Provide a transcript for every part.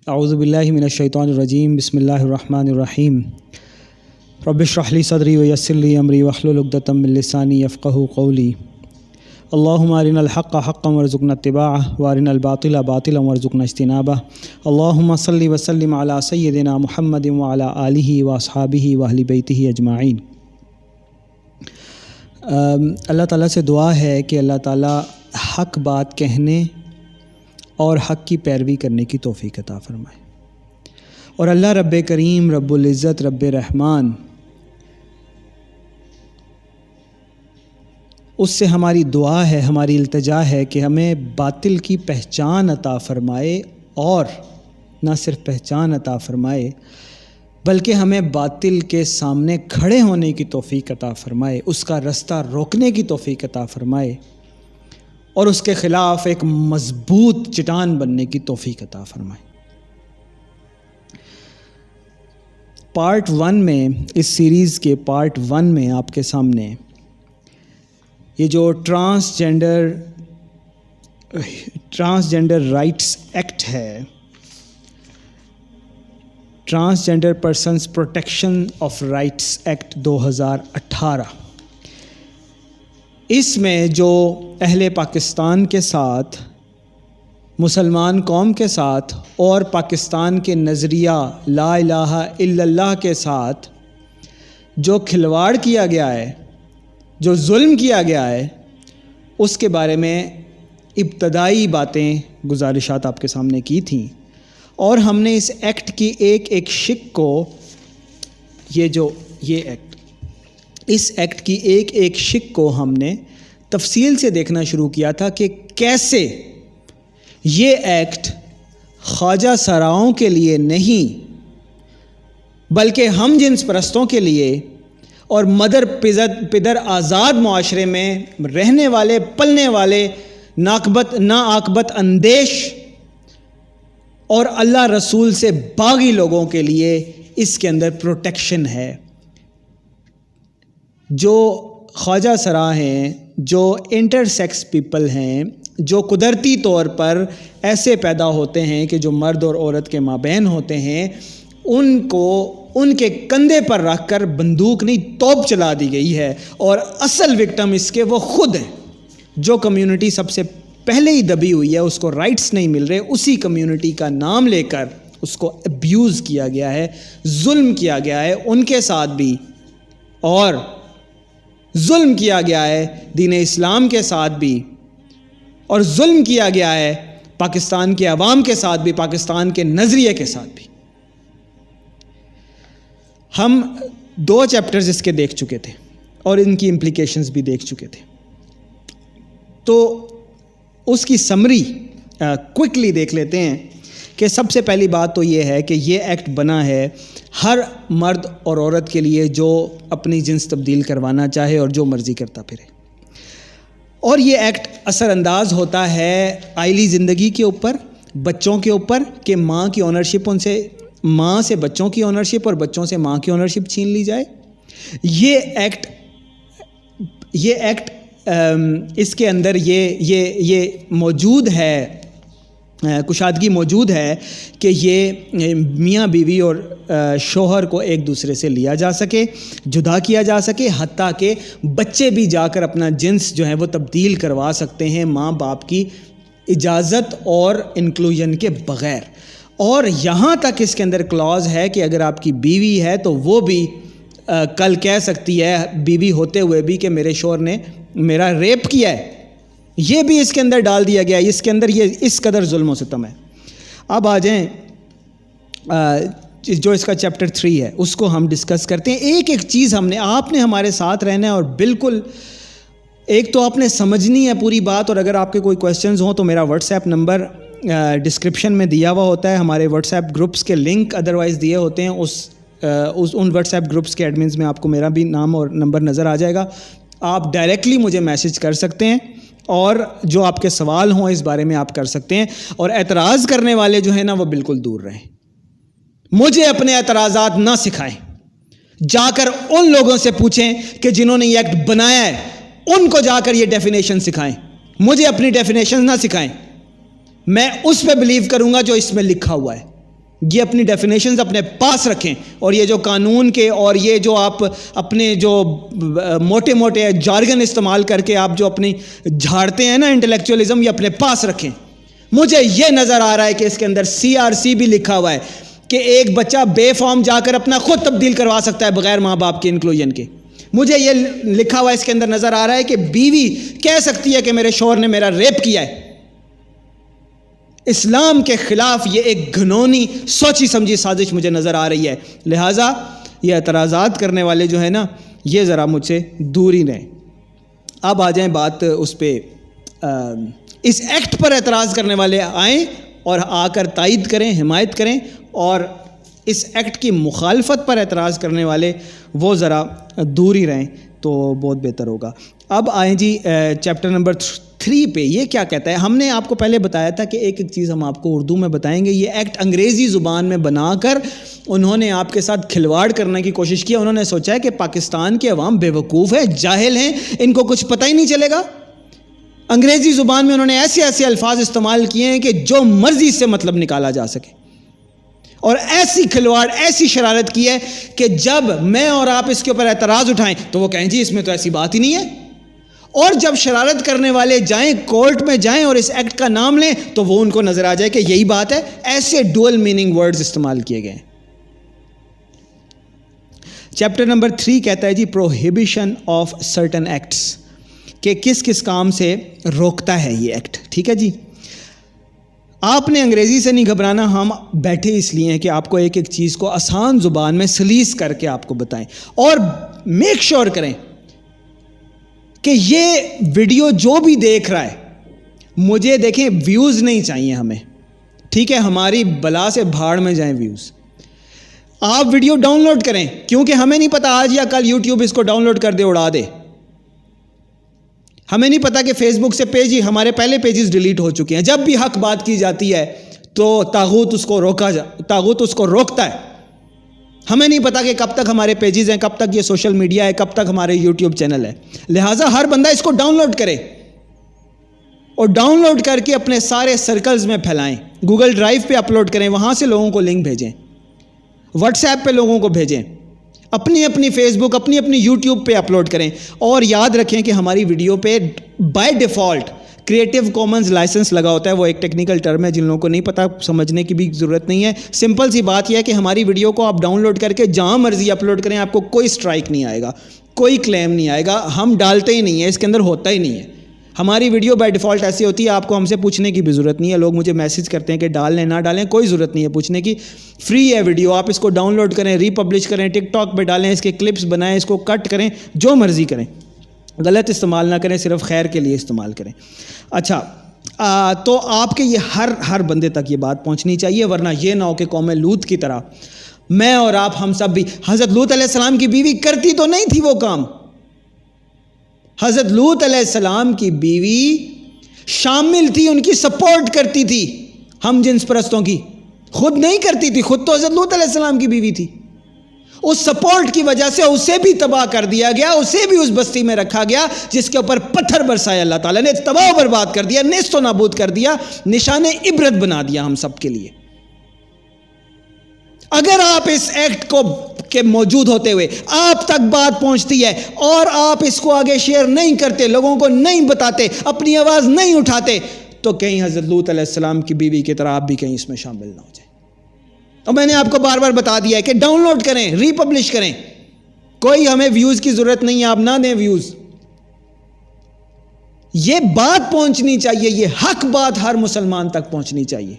اعوذ باللہ من الشیطان الرجیم بسم اللہ الرحمن الرحیم رب اشرح لی صدری ویسر لی امری واحلل عقدۃ من لسانی یفقہوا قولی اللہم ارنا الحق حقا وارزقنا اتباعہ وارنا الباطل باطلا وارزقنا اجتنابہ اللہم صلی وسلم علی سیدنا محمد وعلی آلہ واصحابہ واہل بیتہ اجمعین۔ اللہ تعالیٰ سے دعا ہے کہ اللہ تعالیٰ حق بات کہنے اور حق کی پیروی کرنے کی توفیق عطا فرمائے، اور اللہ رب کریم رب العزت رب رحمان اس سے ہماری دعا ہے، ہماری التجا ہے کہ ہمیں باطل کی پہچان عطا فرمائے، اور نہ صرف پہچان عطا فرمائے بلکہ ہمیں باطل کے سامنے کھڑے ہونے کی توفیق عطا فرمائے، اس کا رستہ روکنے کی توفیق عطا فرمائے، اور اس کے خلاف ایک مضبوط چٹان بننے کی توفیق عطا فرمائے۔ پارٹ 1 میں، اس سیریز کے پارٹ 1 میں آپ کے سامنے یہ جو ٹرانسجنڈر رائٹس ایکٹ ہے، transgender persons protection of rights act 2018، اس میں جو اہل پاکستان کے ساتھ، مسلمان قوم کے ساتھ اور پاکستان کے نظریہ لا الہ الا اللہ کے ساتھ جو کھلواڑ کیا گیا ہے، جو ظلم کیا گیا ہے، اس کے بارے میں ابتدائی باتیں، گزارشات آپ کے سامنے کی تھیں، اور ہم نے اس ایکٹ کی ایک شق کو، اس ایکٹ کی ایک شق کو ہم نے تفصیل سے دیکھنا شروع کیا تھا کہ کیسے یہ ایکٹ خواجہ سراؤں کے لیے نہیں بلکہ ہم جنس پرستوں کے لیے اور مدر پدر آزاد معاشرے میں رہنے والے، پلنے والے، ناعاقبت اندیش اور اللہ رسول سے باغی لوگوں کے لیے اس کے اندر پروٹیکشن ہے۔ جو خواجہ سرا ہیں، جو انٹر سیکس پیپل ہیں، جو قدرتی طور پر ایسے پیدا ہوتے ہیں کہ جو مرد اور عورت کے مابین ہوتے ہیں، ان کو ان کے کندھے پر رکھ کر بندوق نہیں توپ چلا دی گئی ہے، اور اصل وکٹم اس کے وہ خود ہیں۔ جو کمیونٹی سب سے پہلے ہی دبی ہوئی ہے، اس کو رائٹس نہیں مل رہے، اسی کمیونٹی کا نام لے کر اس کو ابیوز کیا گیا ہے، ظلم کیا گیا ہے ان کے ساتھ بھی، اور ظلم کیا گیا ہے دین اسلام کے ساتھ بھی، اور ظلم کیا گیا ہے پاکستان کے عوام کے ساتھ بھی، پاکستان کے نظریے کے ساتھ بھی۔ ہم 2 چیپٹرز اس کے دیکھ چکے تھے اور ان کی امپلیکیشنز بھی دیکھ چکے تھے، تو اس کی سمری کوئکلی دیکھ لیتے ہیں کہ سب سے پہلی بات تو یہ ہے کہ یہ ایکٹ بنا ہے ہر مرد اور عورت کے لیے جو اپنی جنس تبدیل کروانا چاہے اور جو مرضی کرتا پھرے، اور یہ ایکٹ اثر انداز ہوتا ہے آئلی زندگی کے اوپر، بچوں کے اوپر، کہ ماں کی اونرشپ، ماں سے بچوں کی اونرشپ اور بچوں سے ماں کی اونرشپ چھین لی جائے۔ یہ ایکٹ اس کے اندر یہ موجود ہے، کشادگی موجود ہے کہ یہ میاں بیوی اور شوہر کو ایک دوسرے سے لیا جا سکے، جدا کیا جا سکے، حتیٰ کہ بچے بھی جا کر اپنا جنس جو ہے وہ تبدیل کروا سکتے ہیں ماں باپ کی اجازت اور انکلوژن کے بغیر۔ اور یہاں تک اس کے اندر کلاز ہے کہ اگر آپ کی بیوی ہے تو وہ بھی کل کہہ سکتی ہے، بیوی ہوتے ہوئے بھی، کہ میرے شوہر نے میرا ریپ کیا ہے۔ یہ بھی اس کے اندر ڈال دیا گیا ہے، اس کے اندر یہ اس قدر ظلم و ستم ہے۔ اب آ جائیں جو اس کا چیپٹر 3 ہے، اس کو ہم ڈسکس کرتے ہیں۔ ایک چیز آپ نے ہمارے ساتھ رہنا ہے، اور بالکل ایک تو آپ نے سمجھنی ہے پوری بات، اور اگر آپ کے کوئی کویسچنز ہوں تو میرا واٹس ایپ نمبر ڈسکرپشن میں دیا ہوا ہوتا ہے، ہمارے واٹس ایپ گروپس کے لنک ادروائز دیے ہوتے ہیں، ان واٹس ایپ گروپس کے ایڈمنز میں آپ کو میرا بھی نام اور نمبر نظر آ جائے گا، آپ ڈائریکٹلی مجھے میسج کر سکتے ہیں، اور جو آپ کے سوال ہوں اس بارے میں آپ کر سکتے ہیں، اور اعتراض کرنے والے جو ہیں نا وہ بالکل دور رہیں، مجھے اپنے اعتراضات نہ سکھائیں، جا کر ان لوگوں سے پوچھیں کہ جنہوں نے یہ ایکٹ بنایا ہے، ان کو جا کر یہ ڈیفینیشن سکھائیں، مجھے اپنی ڈیفینیشن نہ سکھائیں، میں اس پہ بلیو کروں گا جو اس میں لکھا ہوا ہے۔ یہ اپنی ڈیفینیشنز اپنے پاس رکھیں, اور یہ جو قانون کے اور یہ جو آپ اپنے جو موٹے موٹے جارگن استعمال کر کے آپ جو اپنی جھاڑتے ہیں نا انٹلیکچوئلزم, یہ اپنے پاس رکھیں. مجھے یہ نظر آ رہا ہے کہ اس کے اندر CRC بھی لکھا ہوا ہے کہ ایک بچہ بے فارم جا کر اپنا خود تبدیل کروا سکتا ہے بغیر ماں باپ کے انکلوژن کے. مجھے یہ لکھا ہوا اس کے اندر نظر آ رہا ہے کہ بیوی کہہ سکتی ہے کہ میرے شوہر نے میرا ریپ کیا ہے. اسلام کے خلاف یہ ایک گھنونی سوچی سمجھی سازش مجھے نظر آ رہی ہے. لہٰذا یہ اعتراضات کرنے والے جو ہیں نا, یہ ذرا مجھ سے دور ہی رہیں. اب آ جائیں بات اس پہ, اس ایکٹ پر اعتراض کرنے والے آئیں اور آ کر تائید کریں, حمایت کریں, اور اس ایکٹ کی مخالفت پر اعتراض کرنے والے وہ ذرا دور ہی رہیں تو بہت بہتر ہوگا. اب آئیں جی چیپٹر نمبر 3 پہ. یہ کیا کہتا ہے؟ ہم نے آپ کو پہلے بتایا تھا کہ ایک چیز ہم آپ کو اردو میں بتائیں گے. یہ ایکٹ انگریزی زبان میں بنا کر انہوں نے آپ کے ساتھ کھلواڑ کرنے کی کوشش کی. انہوں نے سوچا ہے کہ پاکستان کے عوام بے وقوف ہے, جاہل ہیں, ان کو کچھ پتہ ہی نہیں چلے گا. انگریزی زبان میں انہوں نے ایسے ایسے الفاظ استعمال کیے ہیں کہ جو مرضی سے مطلب نکالا جا سکے, اور ایسی کھلواڑ, ایسی شرارت کی ہے کہ جب میں اور آپ اس کے اوپر اعتراض اٹھائیں تو وہ کہیں جی اس میں تو ایسی بات ہی نہیں ہے, اور جب شرارت کرنے والے جائیں کورٹ میں جائیں اور اس ایکٹ کا نام لیں تو وہ ان کو نظر آ جائے کہ یہی بات ہے. ایسے ڈوئل میننگ ورڈز استعمال کیے گئے. چیپٹر نمبر 3 کہتا ہے جی پروہیبیشن آف سرٹن ایکٹس, کہ کس کس کام سے روکتا ہے یہ ایکٹ. ٹھیک ہے جی, آپ نے انگریزی سے نہیں گھبرانا, ہم بیٹھے اس لیے ہیں کہ آپ کو ایک ایک چیز کو آسان زبان میں سلیس کر کے آپ کو بتائیں, اور میک شور کریں کہ یہ ویڈیو جو بھی دیکھ رہا ہے, مجھے دیکھیں ویوز نہیں چاہیے ہمیں, ٹھیک ہے, ہماری بلا سے بھاڑ میں جائیں ویوز. آپ ویڈیو ڈاؤن لوڈ کریں, کیونکہ ہمیں نہیں پتا آج یا کل یوٹیوب اس کو ڈاؤن لوڈ کر دے, اڑا دے. ہمیں نہیں پتا کہ فیس بک سے پیج ہی, ہمارے پہلے پیجز ڈیلیٹ ہو چکے ہیں. جب بھی حق بات کی جاتی ہے تو طاغوت اس کو روکتا ہے. ہمیں نہیں پتا کہ کب تک ہمارے پیجز ہیں, کب تک یہ سوشل میڈیا ہے, کب تک ہمارے یوٹیوب چینل ہے. لہٰذا ہر بندہ اس کو ڈاؤن لوڈ کرے, اور ڈاؤن لوڈ کر کے اپنے سارے سرکلز میں پھیلائیں. گوگل ڈرائیو پہ اپلوڈ کریں, وہاں سے لوگوں کو لنک بھیجیں, واٹس ایپ پہ لوگوں کو بھیجیں, اپنی فیس بک, اپنی یوٹیوب پہ اپلوڈ کریں. اور یاد رکھیں کہ ہماری ویڈیو پہ by default creative commons license لگا ہوتا ہے. وہ ایک ٹیکنیکل ٹرم ہے, جن لوگوں کو نہیں پتا سمجھنے کی بھی ضرورت نہیں ہے. سمپل سی بات یہ ہے کہ ہماری ویڈیو کو آپ ڈاؤن لوڈ کر کے جہاں مرضی اپلوڈ کریں, آپ کو کوئی اسٹرائک نہیں آئے گا, کوئی کلیم نہیں آئے گا. ہم ڈالتے ہی نہیں ہیں, اس کے اندر ہوتا ہی نہیں ہے. ہماری ویڈیو بائی ڈیفالٹ ایسی ہوتی ہے, آپ کو ہم سے پوچھنے کی بھی ضرورت نہیں ہے. لوگ مجھے میسج کرتے ہیں کہ ڈال لیں نہ ڈالیں, کوئی ضرورت نہیں ہے پوچھنے کی. فری ہے ویڈیو, آپ اس کو ڈاؤن لوڈ کریں, ری پبلش کریں, ٹک ٹاک پہ ڈالیں, اس کے کلپس بنائیں, اس کو کٹ کریں, جو مرضی کریں. غلط استعمال نہ کریں, صرف خیر کے لیے استعمال کریں. اچھا, تو آپ کے یہ ہر بندے تک یہ بات پہنچنی چاہیے, ورنہ یہ نہ ہو کہ قوم لوط کی طرح میں اور آپ ہم سب بھی. حضرت لوط علیہ السلام کی بیوی کرتی تو نہیں تھی وہ کام. حضرت لوط علیہ السلام کی بیوی شامل تھی, ان کی سپورٹ کرتی تھی ہم جنس پرستوں کی, خود نہیں کرتی تھی. خود تو حضرت لوط علیہ السلام کی بیوی تھی. اس سپورٹ کی وجہ سے اسے بھی تباہ کر دیا گیا, اسے بھی اس بستی میں رکھا گیا جس کے اوپر پتھر برسایا اللہ تعالیٰ نے, تباہ و برباد کر دیا, نیست و نابود کر دیا, نشان عبرت بنا دیا ہم سب کے لیے. اگر آپ اس ایکٹ کو کے موجود ہوتے ہوئے آپ تک بات پہنچتی ہے اور آپ اس کو آگے شیئر نہیں کرتے, لوگوں کو نہیں بتاتے, اپنی آواز نہیں اٹھاتے, تو کہیں حضرت لوط علیہ السلام کی بیوی کی طرح آپ بھی کہیں اس میں شامل نہ ہو جائیں. اور میں نے آپ کو بار بار بتا دیا ہے کہ ڈاؤن لوڈ کریں, ری پبلش کریں. کوئی ہمیں ویوز کی ضرورت نہیں ہے, آپ نہ دیں ویوز. یہ بات پہنچنی چاہیے, یہ حق بات ہر مسلمان تک پہنچنی چاہیے.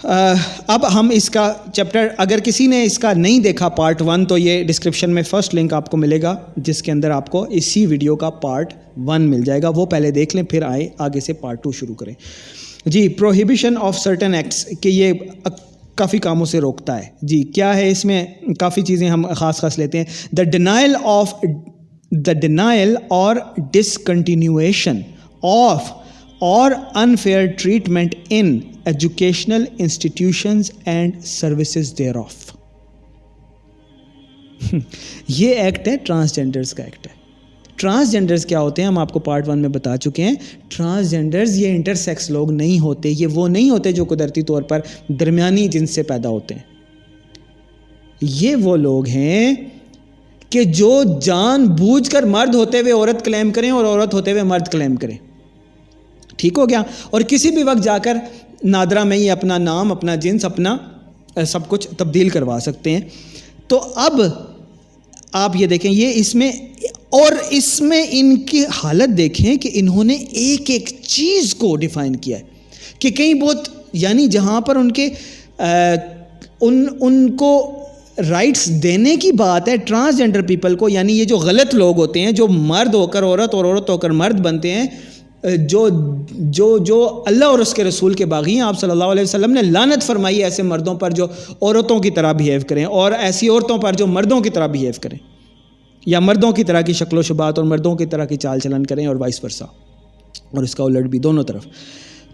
اب ہم اس کا چیپٹر, اگر کسی نے اس کا نہیں دیکھا پارٹ 1, تو یہ ڈسکرپشن میں فرسٹ لنک آپ کو ملے گا, جس کے اندر آپ کو اسی ویڈیو کا پارٹ 1 مل جائے گا. وہ پہلے دیکھ لیں, پھر آگے سے پارٹ 2 شروع کریں. جی, پروہیبیشن آف سرٹن ایکٹس, کہ یہ کافی کاموں سے روکتا ہے. جی, کیا ہے اس میں؟ کافی چیزیں ہم خاص لیتے ہیں. دا ڈینائل اور ڈسکنٹینیویشن آف اور unfair treatment in educational institutions and services thereof. یہ ایکٹ ہے ٹرانسجینڈرز کا ایکٹ ہے. ٹرانسجینڈرز کیا ہوتے ہیں ہم آپ کو پارٹ 1 میں بتا چکے ہیں. ٹرانسجینڈرز یہ انٹرسیکس لوگ نہیں ہوتے, یہ وہ نہیں ہوتے جو قدرتی طور پر درمیانی جنس سے پیدا ہوتے ہیں. یہ وہ لوگ ہیں کہ جو جان بوجھ کر مرد ہوتے ہوئے عورت کلیم کریں اور عورت ہوتے ہوئے مرد کلیم کریں. ٹھیک ہو گیا؟ اور کسی بھی وقت جا کر نادرا میں یہ اپنا نام, اپنا جنس, اپنا سب کچھ تبدیل کروا سکتے ہیں. تو اب آپ یہ دیکھیں, یہ اس میں, اور اس میں ان کی حالت دیکھیں کہ انہوں نے ایک ایک چیز کو ڈیفائن کیا ہے کہ کہیں بہت, یعنی جہاں پر ان کے ان کو رائٹس دینے کی بات ہے ٹرانسجینڈر پیپل کو, یعنی یہ جو غلط لوگ ہوتے ہیں جو مرد ہو کر عورت اور عورت ہو کر مرد بنتے ہیں, جو اللہ اور اس کے رسول کے باغی ہیں. آپ صلی اللہ علیہ وسلم نے لعنت فرمائی ایسے مردوں پر جو عورتوں کی طرح بیہیو کریں, اور ایسی عورتوں پر جو مردوں کی طرح بیہیو کریں, یا مردوں کی طرح کی شکل و شبات اور مردوں کی طرح کی چال چلن کریں, اور وائس ورسا, اور اس کا الٹ بھی, دونوں طرف.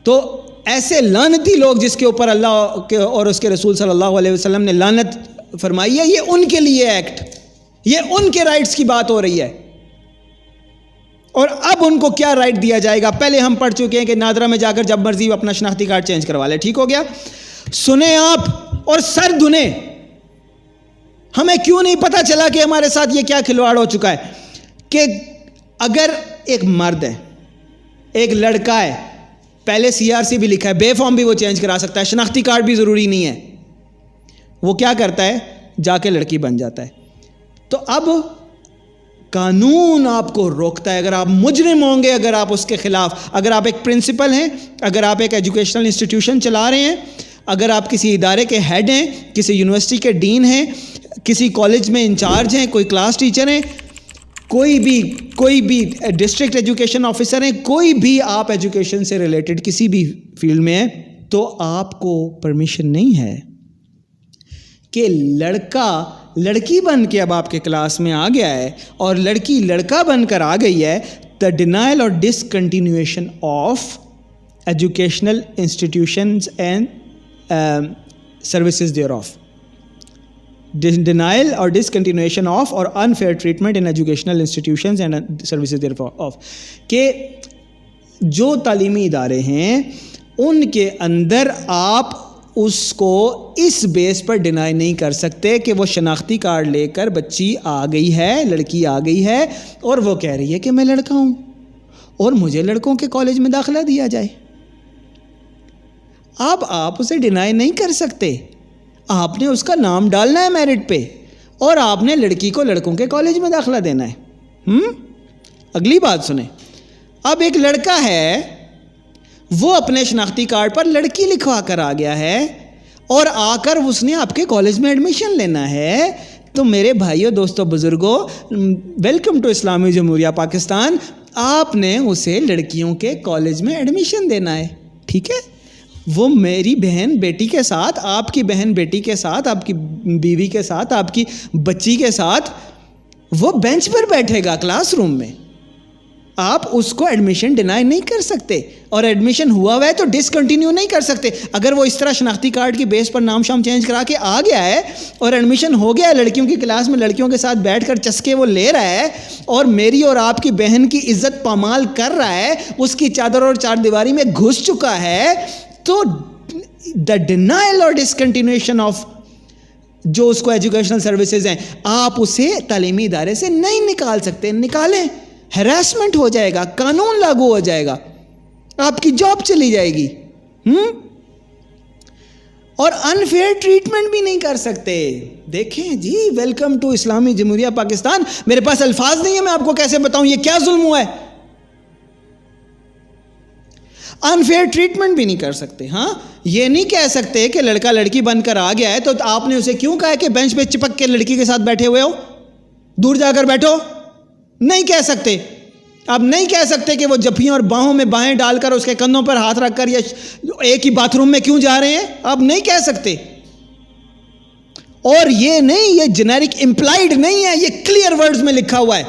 تو ایسے لعنتی لوگ جس کے اوپر اللہ اور اس کے رسول صلی اللہ علیہ وسلم نے لعنت فرمائی ہے, یہ ان کے لیے ایکٹ, یہ ان کے رائٹس کی بات ہو رہی ہے. اور اب ان کو کیا رائٹ دیا جائے گا؟ پہلے ہم پڑھ چکے ہیں کہ نادرا میں جا کر جب مرضی اپنا شناختی کارڈ چینج کروا لے. ٹھیک ہو گیا؟ سنیں آپ اور سر دھنیں, ہمیں کیوں نہیں پتا چلا کہ ہمارے ساتھ یہ کیا کھلواڑ ہو چکا ہے کہ اگر ایک مرد ہے, ایک لڑکا ہے, پہلے CRC بھی لکھا ہے, بے فارم بھی وہ چینج کرا سکتا ہے, شناختی کارڈ بھی ضروری نہیں ہے, وہ کیا کرتا ہے, جا کے لڑکی بن جاتا ہے. تو اب قانون آپ کو روکتا ہے. اگر آپ مجرم ہوں گے, اگر آپ اس کے خلاف, اگر آپ ایک پرنسپل ہیں, اگر آپ ایک ایجوکیشنل انسٹیٹیوشن چلا رہے ہیں, اگر آپ کسی ادارے کے ہیڈ ہیں, کسی یونیورسٹی کے ڈین ہیں, کسی کالج میں انچارج ہیں, کوئی کلاس ٹیچر ہیں, کوئی بھی ڈسٹرکٹ ایجوکیشن آفیسر ہیں, کوئی بھی آپ ایجوکیشن سے ریلیٹڈ کسی بھی فیلڈ میں ہیں, تو آپ کو پرمیشن نہیں ہے کہ لڑکا لڑکی بن کے اب آپ کے کلاس میں آ گیا ہے اور لڑکی لڑکا بن کر آ گئی ہے. دا ڈینائل اور discontinuation of educational institutions and services thereof, denial or discontinuation of or unfair treatment in educational institutions and services thereof, کہ جو تعلیمی ادارے ہیں ان کے اندر آپ اس کو اس بیس پر ڈینائی نہیں کر سکتے کہ وہ شناختی کارڈ لے کر بچی آ گئی ہے, لڑکی آ گئی ہے, اور وہ کہہ رہی ہے کہ میں لڑکا ہوں اور مجھے لڑکوں کے کالج میں داخلہ دیا جائے. اب آپ اسے ڈینائی نہیں کر سکتے, آپ نے اس کا نام ڈالنا ہے میرٹ پہ, اور آپ نے لڑکی کو لڑکوں کے کالج میں داخلہ دینا ہے. اگلی بات سنیں. اب ایک لڑکا ہے, وہ اپنے شناختی کارڈ پر لڑکی لکھوا کر آ گیا ہے, اور آ کر اس نے آپ کے کالج میں ایڈمیشن لینا ہے. تو میرے بھائیوں, دوستوں, بزرگوں, ویلکم ٹو اسلامی جمہوریہ پاکستان. آپ نے اسے لڑکیوں کے کالج میں ایڈمیشن دینا ہے. ٹھیک ہے؟ وہ میری بہن بیٹی کے ساتھ, آپ کی بہن بیٹی کے ساتھ, آپ کی بیوی کے ساتھ, آپ کی بچی کے ساتھ وہ بینچ پر بیٹھے گا کلاس روم میں. آپ اس کو ایڈمیشن ڈینائی نہیں کر سکتے, اور ایڈمیشن ہوا ہوا ہے تو ڈسکنٹینیو نہیں کر سکتے. اگر وہ اس طرح شناختی کارڈ کی بیس پر نام شام چینج کرا کے آ گیا ہے اور ایڈمیشن ہو گیا ہے لڑکیوں کی کلاس میں, لڑکیوں کے ساتھ بیٹھ کر چسکے وہ لے رہا ہے اور میری اور آپ کی بہن کی عزت پامال کر رہا ہے, اس کی چادر اور چار دیواری میں گھس چکا ہے, تو دا ڈینائل اور ڈسکنٹینیویشن آف جو اس کو ایجوکیشنل سروسز ہیں, آپ اسے تعلیمی ادارے سے نہیں نکال سکتے. نکالیں, ہراسمنٹ ہو جائے گا, قانون لاگو ہو جائے گا, آپ کی جاب چلی جائے گی. اور انفیئر ٹریٹمنٹ بھی نہیں کر سکتے. دیکھیں جی, ویلکم ٹو اسلامی جمہوریہ پاکستان. میرے پاس الفاظ نہیں ہے, میں آپ کو کیسے بتاؤں یہ کیا ظلم ہوا ہے. انفیئر ٹریٹمنٹ بھی نہیں کر سکتے. ہاں, یہ نہیں کہہ سکتے کہ لڑکا لڑکی بن کر آ گیا ہے تو آپ نے اسے کیوں کہا کہ بینچ پہ چپک کے لڑکی کے ساتھ بیٹھے ہوئے ہو, دور جا کر بیٹھو. نہیں کہہ سکتے. آپ نہیں کہہ سکتے کہ وہ جبھیوں اور باہوں میں باہیں ڈال کر اس کے کندھوں پر ہاتھ رکھ کر یا ایک ہی باتھ روم میں کیوں جا رہے ہیں, آپ نہیں کہہ سکتے. اور یہ نہیں, یہ جنیرک امپلائیڈ نہیں ہے, یہ کلیئر ورڈز میں لکھا ہوا ہے,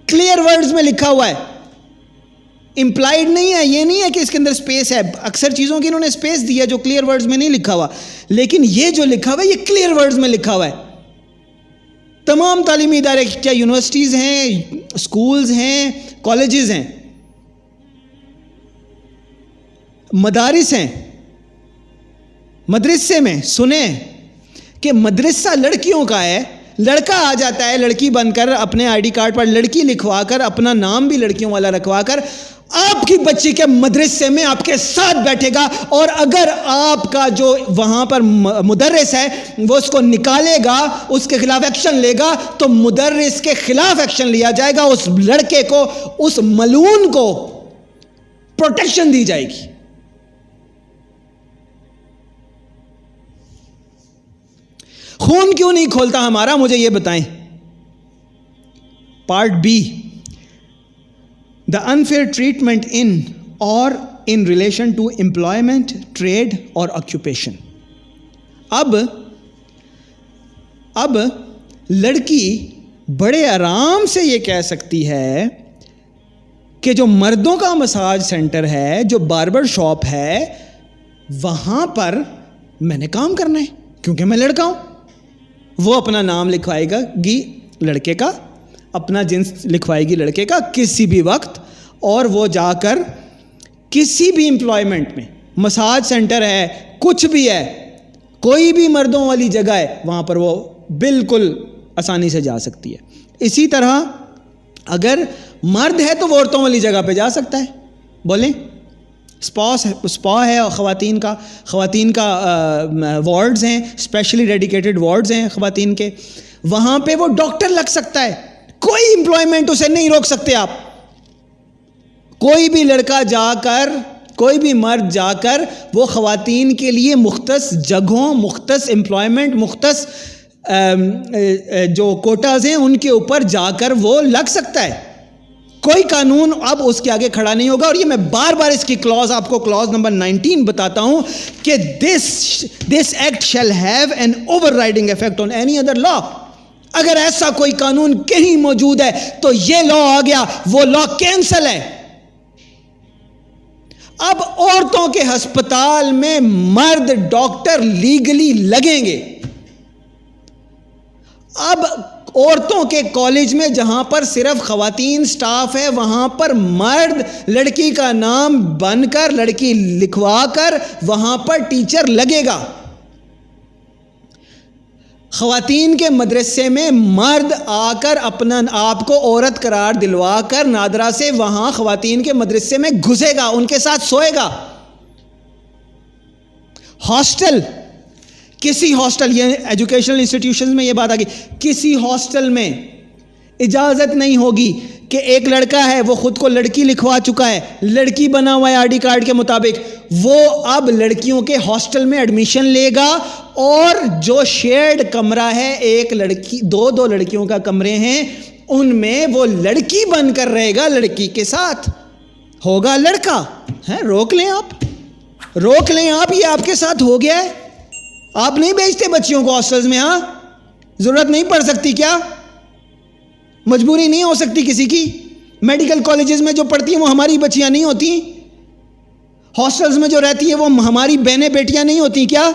کلیئر ورڈز میں لکھا ہوا ہے. امپلائیڈ نہیں ہے, یہ نہیں ہے کہ اس کے اندر سپیس ہے. اکثر چیزوں کی انہوں نے سپیس دی ہے جو کلیئر ورڈز میں نہیں لکھا ہوا, لیکن یہ جو لکھا ہوا ہے یہ کلیئر ورڈز میں لکھا ہوا ہے. تمام تعلیمی ادارے، کیا یونیورسٹیز ہیں، اسکولز ہیں، کالجز ہیں، مدارس ہیں، مدرسے میں سنیں کہ مدرسہ لڑکیوں کا ہے، لڑکا آ جاتا ہے لڑکی بن کر اپنے آئی ڈی کارڈ پر لڑکی لکھوا کر، اپنا نام بھی لڑکیوں والا رکھوا کر آپ کی بچی کے مدرسے میں آپ کے ساتھ بیٹھے گا، اور اگر آپ کا جو وہاں پر مدرس ہے وہ اس کو نکالے گا، اس کے خلاف ایکشن لے گا، تو مدرس کے خلاف ایکشن لیا جائے گا، اس لڑکے کو، اس ملعون کو پروٹیکشن دی جائے گی۔ خون کیوں نہیں کھولتا ہمارا، مجھے یہ بتائیں۔ Part B, the unfair treatment in اور in relation to employment, trade اور آکیوپیشن۔ اب لڑکی بڑے آرام سے یہ کہہ سکتی ہے کہ جو مردوں کا مساج سینٹر ہے، جو باربر شاپ ہے، وہاں پر میں نے کام کرنا ہے کیونکہ میں لڑکا ہوں۔ وہ اپنا نام لکھوائے گی لڑکے کا، اپنا جنس لکھوائے گی لڑکے کا کسی بھی وقت، اور وہ جا کر کسی بھی امپلائمنٹ میں، مساج سینٹر ہے، کچھ بھی ہے، کوئی بھی مردوں والی جگہ ہے، وہاں پر وہ بالکل آسانی سے جا سکتی ہے۔ اسی طرح اگر مرد ہے تو وہ عورتوں والی جگہ پہ جا سکتا ہے۔ بولیں، سپا ہے خواتین کا وارڈز ہیں، اسپیشلی ڈیڈیکیٹڈ وارڈز ہیں خواتین کے، وہاں پہ وہ ڈاکٹر لگ سکتا ہے، کوئی امپلائمنٹ اسے نہیں روک سکتے آپ۔ کوئی بھی لڑکا جا کر، کوئی بھی مرد جا کر وہ خواتین کے لیے مختص جگہوں، مختص امپلائمنٹ، مختص جو کوٹاز ہیں ان کے اوپر جا کر وہ لگ سکتا ہے۔ کوئی قانون اب اس کے آگے کھڑا نہیں ہوگا، اور یہ میں بار بار اس کی کلوز آپ کو کلوز نمبر 19 بتاتا ہوں کہ this act shall have an overriding effect on any other law۔ اگر ایسا کوئی قانون کہیں موجود ہے تو یہ لا آ گیا، وہ لا کینسل ہے۔ اب عورتوں کے ہسپتال میں مرد ڈاکٹر لیگلی لگیں گے۔ اب عورتوں کے کالج میں جہاں پر صرف خواتین سٹاف ہے، وہاں پر مرد لڑکی کا نام بن کر، لڑکی لکھوا کر وہاں پر ٹیچر لگے گا۔ خواتین کے مدرسے میں مرد آ کر اپنا آپ کو عورت قرار دلوا کر نادرا سے وہاں خواتین کے مدرسے میں گھسے گا، ان کے ساتھ سوئے گا۔ ہاسٹل، کسی ہاسٹل، یہ ایجوکیشنل انسٹیٹیوشنز میں یہ بات آ گئی، کسی ہاسٹل میں اجازت نہیں ہوگی کہ ایک لڑکا ہے وہ خود کو لڑکی لکھوا چکا ہے، لڑکی بنا ہوا ہے آئی ڈی کارڈ کے مطابق، وہ اب لڑکیوں کے ہاسٹل میں ایڈمیشن لے گا، اور جو شیئرڈ کمرہ ہے، ایک لڑکی، دو لڑکیوں کا کمرے ہیں، ان میں وہ لڑکی بن کر رہے گا، لڑکی کے ساتھ ہوگا لڑکا۔ روک لیں آپ، یہ آپ کے ساتھ ہو گیا ہے۔ آپ نہیں بھیجتے بچیوں کو ہاسٹلز میں؟ ہاں، ضرورت نہیں پڑ سکتی کیا؟ مجبوری نہیں ہو سکتی کسی کی؟ میڈیکل کالجز میں جو پڑھتی ہیں وہ ہماری بچیاں نہیں ہوتی؟ ہاسٹلز میں جو رہتی ہیں وہ ہماری بہنیں بیٹیاں نہیں ہوتی کیا؟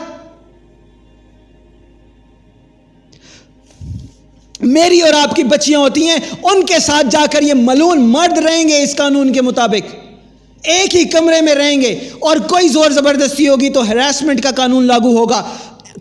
میری اور آپ کی بچیاں ہوتی ہیں، ان کے ساتھ جا کر یہ ملعون مرد رہیں گے اس قانون کے مطابق، ایک ہی کمرے میں رہیں گے، اور کوئی زور زبردستی ہوگی تو ہراسمنٹ کا قانون لاگو ہوگا۔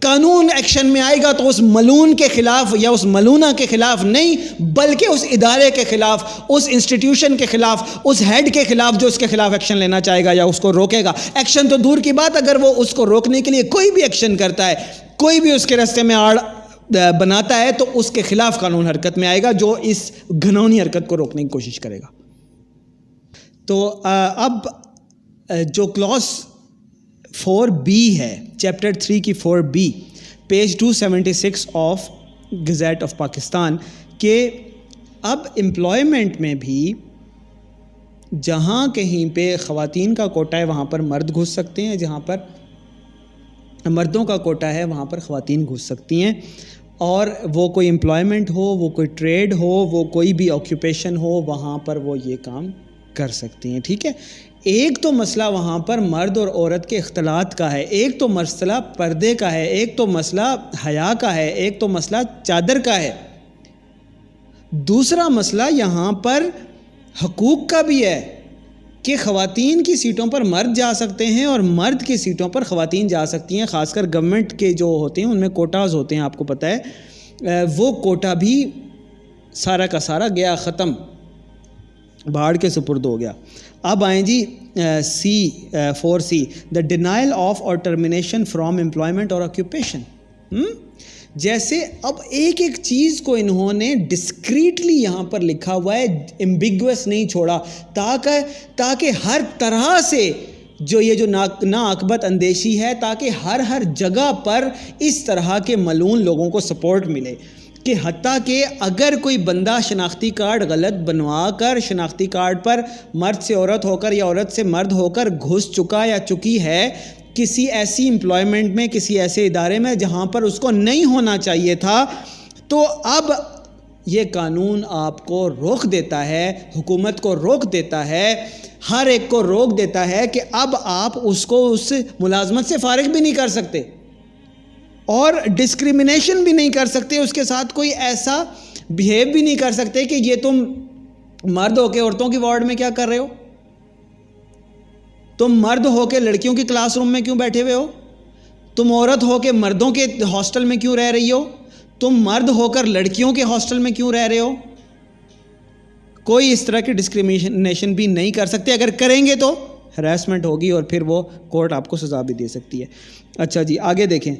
قانون ایکشن میں آئے گا تو اس ملعون کے خلاف یا اس ملعونہ کے خلاف نہیں، بلکہ اس ادارے کے خلاف، اس انسٹیٹیوشن کے خلاف، اس ہیڈ کے خلاف جو اس کے خلاف ایکشن لینا چاہے گا یا اس کو روکے گا۔ ایکشن تو دور کی بات، اگر وہ اس کو روکنے کے لیے کوئی بھی ایکشن کرتا ہے، کوئی بھی اس کے راستے میں آڑ بناتا ہے، تو اس کے خلاف قانون حرکت میں آئے گا جو اس گھناؤنی حرکت کو روکنے کی کوشش کرے گا۔ تو اب جو کلوز 4B ہے، چیپٹر 3 کی 4B، page 276 of gazette of Pakistan, کہ اب امپلائمنٹ میں بھی جہاں کہیں پہ خواتین کا کوٹا ہے وہاں پر مرد گھس سکتے ہیں، جہاں پر مردوں کا کوٹا ہے وہاں پر خواتین گھس سکتی ہیں، اور وہ کوئی امپلائمنٹ ہو، وہ کوئی ٹریڈ ہو، وہ کوئی بھی آکیوپیشن ہو، وہاں پر وہ یہ کام کر سکتی ہیں۔ ٹھیک ہے، ایک تو مسئلہ وہاں پر مرد اور عورت کے اختلاط کا ہے، ایک تو مسئلہ پردے کا ہے، ایک تو مسئلہ حیا کا ہے، ایک تو مسئلہ چادر کا ہے۔ دوسرا مسئلہ یہاں پر حقوق کا بھی ہے کہ خواتین کی سیٹوں پر مرد جا سکتے ہیں اور مرد کی سیٹوں پر خواتین جا سکتی ہیں. خاص کر گورنمنٹ کے جو ہوتے ہیں ان میں کوٹاز ہوتے ہیں, آپ کو پتہ ہے. وہ کوٹا بھی سارا کا سارا گیا, ختم, بھاڑ کے سپرد ہو گیا. اب آئیں جی C, دا ڈینائل آف اور ٹرمینیشن فرام امپلائمنٹ اور آکیوپیشن. جیسے اب ایک ایک چیز کو انہوں نے ڈسکریٹلی یہاں پر لکھا ہوا ہے, ایمبیگوس نہیں چھوڑا, تاکہ ہر طرح سے جو یہ جو ناعاقبت اندیشی ہے, تاکہ ہر جگہ پر اس طرح کے ملعون لوگوں کو سپورٹ ملے, کہ حتیٰ کہ اگر کوئی بندہ شناختی کارڈ غلط بنوا کر شناختی کارڈ پر مرد سے عورت ہو کر یا عورت سے مرد ہو کر گھس چکا یا چکی ہے کسی ایسی امپلائمنٹ میں, کسی ایسے ادارے میں جہاں پر اس کو نہیں ہونا چاہیے تھا, تو اب یہ قانون آپ کو روک دیتا ہے, حکومت کو روک دیتا ہے, ہر ایک کو روک دیتا ہے کہ اب آپ اس کو اس ملازمت سے فارغ بھی نہیں کر سکتے اور ڈسکریمنیشن بھی نہیں کر سکتے, اس کے ساتھ کوئی ایسا بیہیو بھی نہیں کر سکتے کہ یہ تم مرد ہو کے عورتوں کی وارڈ میں کیا کر رہے ہو, تم مرد ہو کے لڑکیوں کی کلاس روم میں کیوں بیٹھے ہوئے ہو, تم عورت ہو کے مردوں کے ہاسٹل میں کیوں رہ رہی ہو, تم مرد ہو کر لڑکیوں کے ہاسٹل میں کیوں رہ رہے ہو. کوئی اس طرح کی ڈسکریمنیشن بھی نہیں کر سکتے. اگر کریں گے تو ہراسمنٹ ہوگی اور پھر وہ کورٹ آپ کو سزا بھی دے سکتی ہے. اچھا جی آگے دیکھیں,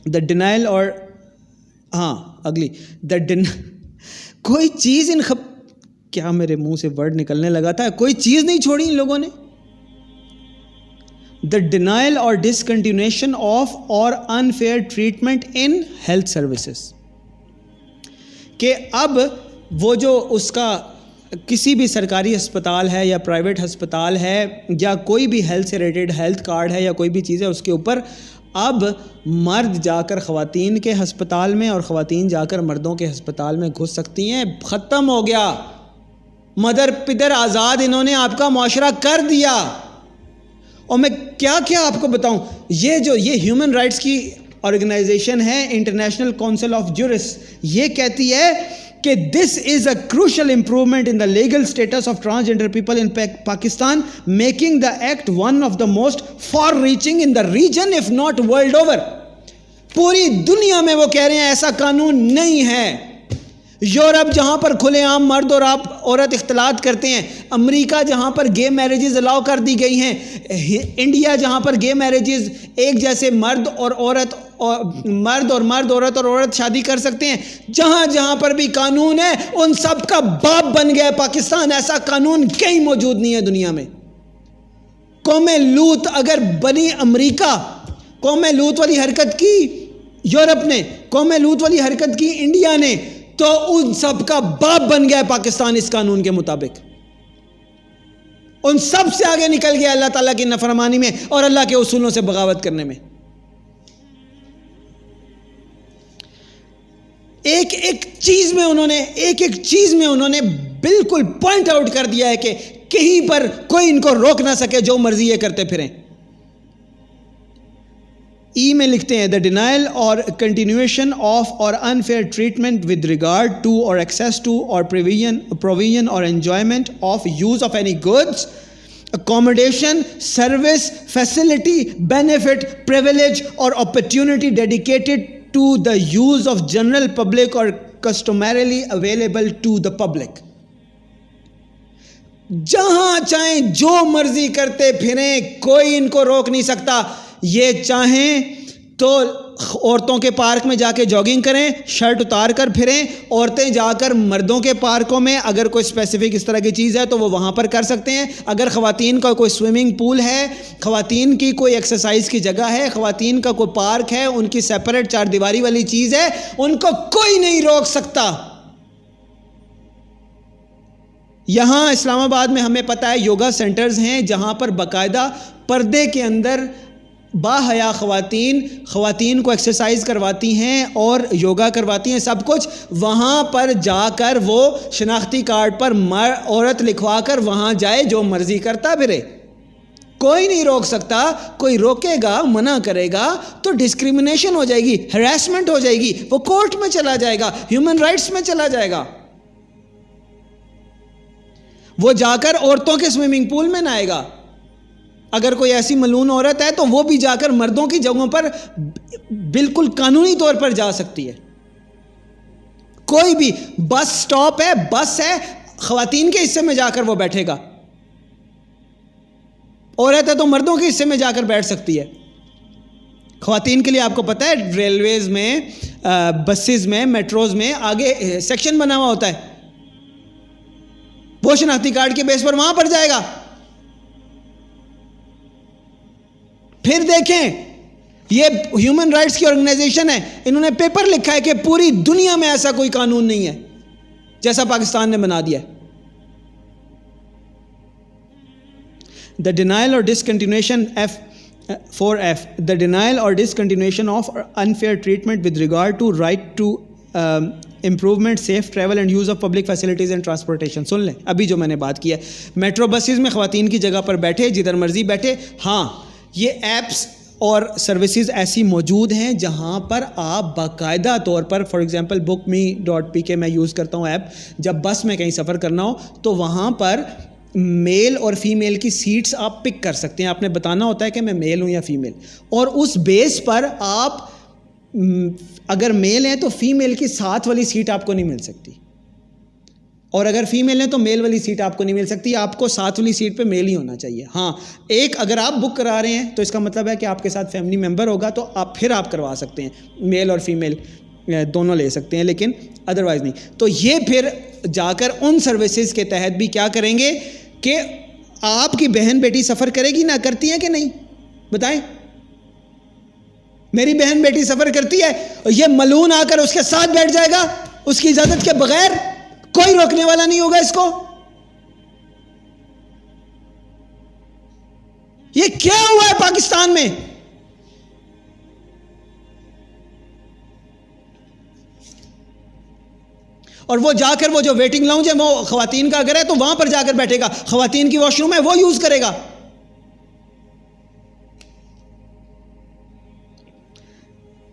دا ڈینائل اور اگلی کوئی چیز کیا میرے منہ سے ورڈ نکلنے لگا تھا, کوئی چیز نہیں چھوڑی ان لوگوں نے. دا ڈینائل اور ڈسکنٹینیوشن of or unfair treatment in health services, کہ اب وہ جو اس کا کسی بھی سرکاری ہسپتال ہے یا پرائیویٹ ہسپتال ہے یا کوئی بھی ہیلتھ سے ریلیٹڈ ہیلتھ کارڈ ہے یا کوئی بھی چیز ہے, اس کے اوپر اب مرد جا کر خواتین کے ہسپتال میں اور خواتین جا کر مردوں کے ہسپتال میں گھس سکتی ہیں. ختم ہو گیا, مدر پدر آزاد انہوں نے آپ کا معاشرہ کر دیا. اور میں کیا آپ کو بتاؤں, یہ ہیومن رائٹس کی آرگنائزیشن ہے انٹرنیشنل کونسل آف جورسٹ, یہ کہتی ہے کہ this is a crucial improvement in the legal status of transgender people in Pakistan, making the act one of the most far reaching in the region if not world over. پوری دنیا میں وہ کہہ رہے ہیں ایسا قانون نہیں ہے. یورپ جہاں پر کھلے عام مرد اور عورت اختلاط کرتے ہیں, امریکہ جہاں پر گے میرجز الاؤ کر دی گئی ہیں, انڈیا جہاں پر گے میرجز ایک جیسے مرد اور عورت عورت اور عورت شادی کر سکتے ہیں, جہاں پر بھی قانون ہے ان سب کا باپ بن گیا ہے پاکستان. ایسا قانون کہیں موجود نہیں ہے دنیا میں. قوم لوط اگر بنی امریکہ, قوم لوط والی حرکت کی یورپ نے, قوم لوط والی حرکت کی انڈیا نے, تو ان سب کا باپ بن گیا ہے پاکستان اس قانون کے مطابق. ان سب سے آگے نکل گیا اللہ تعالیٰ کی نافرمانی میں اور اللہ کے اصولوں سے بغاوت کرنے میں. ایک ایک چیز میں انہوں نے بالکل پوائنٹ آؤٹ کر دیا ہے کہ کہیں پر کوئی ان کو روک نہ سکے, جو مرضی یہ کرتے پھریں. ای میں لکھتے ہیں the denial or continuation of or unfair treatment with regard to or access to or provision or enjoyment of use of any goods, accommodation, service, facility, benefit, privilege or opportunity dedicated to the use of general public or customarily available to the public. جہاں چاہیں جو مرضی کرتے پھریں, کوئی ان کو روک نہیں سکتا. یہ چاہیں تو عورتوں کے پارک میں جا کے جاگنگ کریں, شرٹ اتار کر پھریں, عورتیں جا کر مردوں کے پارکوں میں اگر کوئی اسپیسیفک اس طرح کی چیز ہے تو وہ وہاں پر کر سکتے ہیں. اگر خواتین کا کوئی سوئمنگ پول ہے, خواتین کی کوئی ایکسرسائز کی جگہ ہے, خواتین کا کوئی پارک ہے, ان کی سیپریٹ چار دیواری والی چیز ہے, ان کو کوئی نہیں روک سکتا. یہاں اسلام آباد میں ہمیں پتہ ہے یوگا سینٹرز ہیں جہاں پر باقاعدہ پردے کے اندر باحیا خواتین کو ایکسرسائز کرواتی ہیں اور یوگا کرواتی ہیں, سب کچھ. وہاں پر جا کر وہ شناختی کارڈ پر عورت لکھوا کر وہاں جائے, جو مرضی کرتا پھرے. کوئی نہیں روک سکتا. کوئی روکے گا, منع کرے گا تو ڈسکریمنیشن ہو جائے گی, ہراسمنٹ ہو جائے گی, وہ کورٹ میں چلا جائے گا, ہیومن رائٹس میں چلا جائے گا. وہ جا کر عورتوں کے سوئمنگ پول میں نہائے گا. اگر کوئی ایسی ملعون عورت ہے تو وہ بھی جا کر مردوں کی جگہوں پر بالکل قانونی طور پر جا سکتی ہے. کوئی بھی بس سٹاپ ہے, بس ہے, خواتین کے حصے میں جا کر وہ بیٹھے گا. عورت ہے تو مردوں کے حصے میں جا کر بیٹھ سکتی ہے. خواتین کے لیے آپ کو پتہ ہے ریلویز میں, بسز میں, میٹروز میں آگے سیکشن بنا ہوا ہوتا ہے. وہ شناختی کارڈ کے بیس پر وہاں پر جائے گا. پھر دیکھیں, یہ ہیومن رائٹس کی آرگنائزیشن ہے, انہوں نے پیپر لکھا ہے کہ پوری دنیا میں ایسا کوئی قانون نہیں ہے جیسا پاکستان نے بنا دیا ہے. The denial or discontinuation the denial or discontinuation of unfair treatment with regard to right to improvement, safe travel and use of public facilities and transportation. سن لیں ابھی جو میں نے بات کی ہے, میٹرو بسز میں خواتین کی جگہ پر بیٹھے, جدھر مرضی بیٹھے. ہاں, یہ ایپس اور سروسز ایسی موجود ہیں جہاں پر آپ باقاعدہ طور پر, فار ایگزامپل bookme.pk میں یوز کرتا ہوں ایپ, جب بس میں کہیں سفر کرنا ہو تو وہاں پر میل اور فیمیل کی سیٹس آپ پک کر سکتے ہیں. آپ نے بتانا ہوتا ہے کہ میں میل ہوں یا فیمیل, اور اس بیس پر آپ اگر میل ہیں تو فیمیل کی ساتھ والی سیٹ آپ کو نہیں مل سکتی, اور اگر فیمیل ہیں تو میل والی سیٹ آپ کو نہیں مل سکتی. آپ کو ساتھ والی سیٹ پہ میل ہی ہونا چاہیے. ہاں, ایک اگر آپ بک کرا رہے ہیں تو اس کا مطلب ہے کہ آپ کے ساتھ فیملی ممبر ہوگا, تو آپ پھر آپ کروا سکتے ہیں, میل اور فیمیل دونوں لے سکتے ہیں, لیکن ادروائز نہیں. تو یہ پھر جا کر ان سروسز کے تحت بھی کیا کریں گے کہ آپ کی بہن بیٹی سفر کرے گی, نہ کرتی ہیں کہ نہیں بتائیں؟ میری بہن بیٹی سفر کرتی ہے, یہ ملعون آ کر اس کے ساتھ بیٹھ جائے گا اس کی اجازت کے بغیر, کوئی روکنے والا نہیں ہوگا اس کو. یہ کیا ہوا ہے پاکستان میں؟ اور وہ جا کر وہ جو ویٹنگ لاؤنج ہے وہ خواتین کا اگر ہے تو وہاں پر جا کر بیٹھے گا, خواتین کی واش روم ہے وہ یوز کرے گا.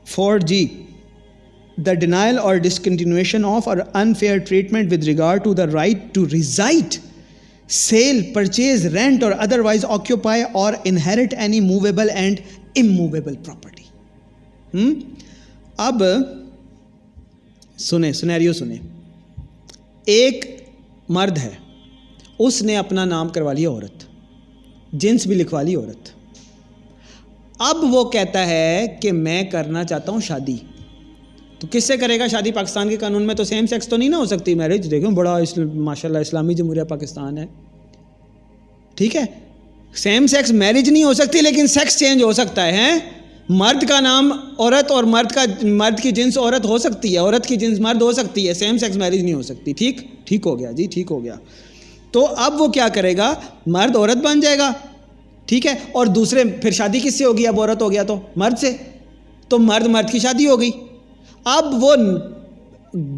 4G the denial or discontinuation of or unfair treatment with regard to the right to reside, sale, purchase, rent or otherwise occupy or inherit any movable and immovable property. اب سنیں, scenario سنیں. ایک مرد ہے, اس نے اپنا نام کروا لیا عورت, جنس بھی لکھوا لی عورت. اب وہ کہتا ہے کہ میں کرنا چاہتا ہوں شادی, تو کس سے کرے گا شادی؟ پاکستان کے قانون میں تو سیم سیکس تو نہیں نہ ہو سکتی میرج. دیکھو بڑا ماشاءاللہ اسلامی جمہوریہ پاکستان ہے, ٹھیک ہے, سیم سیکس میرج نہیں ہو سکتی لیکن سیکس چینج ہو سکتا ہے. مرد کا نام عورت اور مرد کی جنس عورت ہو سکتی ہے, عورت کی جنس مرد ہو سکتی ہے, سیم سیکس میرج نہیں ہو سکتی. ٹھیک ہو گیا جی, ٹھیک ہو گیا. تو اب وہ کیا کرے گا, مرد عورت بن جائے گا, ٹھیک ہے, اور دوسرے پھر شادی کس سے ہوگی؟ اب عورت ہو گیا تو مرد سے, تو مرد کی شادی ہو گئی. اب وہ